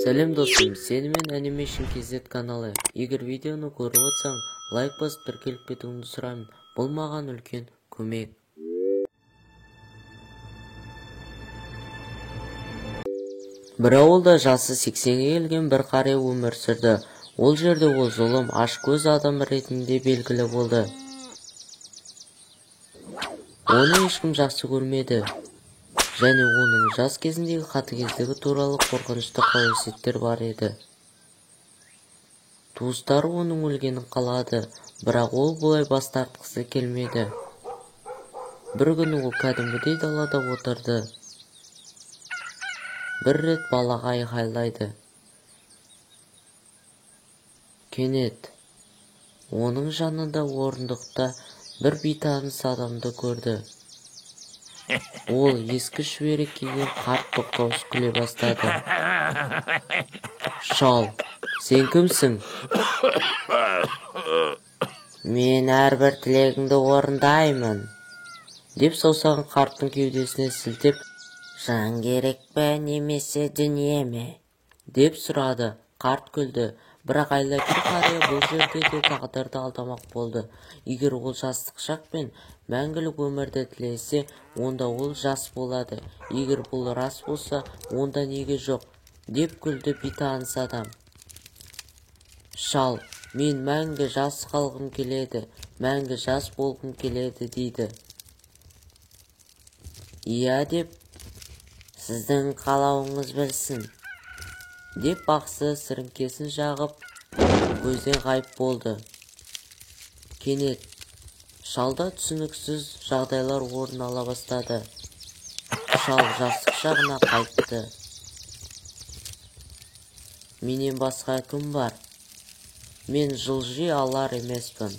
Сәлем достым, сені мен Animation KZ каналы. Егер видеоны көріп отсаң, лайк басып тіркеліп кетуіңді сұраймын. Бұл маған үлкен көмек. Бір ауылда жасы 80-ге келген бір қария өмір сүрді. Ол жерде ол зұлым, ашкөз адам ретінде белгілі болды. Оны ешкім жақсы көрмеді. Және оның жас кезіндегі қатыгездігі туралы қорқынышты қауесеттер бар еді. Туыстары оның өлгенін қалады, бірақ ол бұлай бас тартқысы келмеді. Бір күні ол кәдімгідей далада отырды. Бір рет балаға айғайлайды. Кенет оның жанында орындықта бір бейтаныс адамды көрді. Ол ескі шүберек киген қарт тоқтаусыз күле бастады. Шал, сен кімсің? Мен әрбір тілегіңді орындаймын, деп саусағын қарттың кеудесіне сілтеп, жан керек пе немесе дүние ме? Деп сұрады. Қарт күлді. Бірақ айлакер қария бұл жерде де тағдырды алдамақ болды. Егер ол жастық шақ пен мәңгілік өмірді тілесе, онда ол жас болады. Егер бұл рас болса, онда неге жоқ? Деп күлді бейтаныс адам. Шал, мен мәңгі жас қалғым келеді, мәңгі жас болғым келеді дейді. Иә деп, сіздің қалауыңыз білсін. Деп бақсы сіріңкесін жағып, көзден ғайып болды. Кенет шалда түсініксіз жағдайлар орын ала бастады. Шал жастық шағына қайтты. Менен басқа кім бар? Мен жылжи алар емеспін.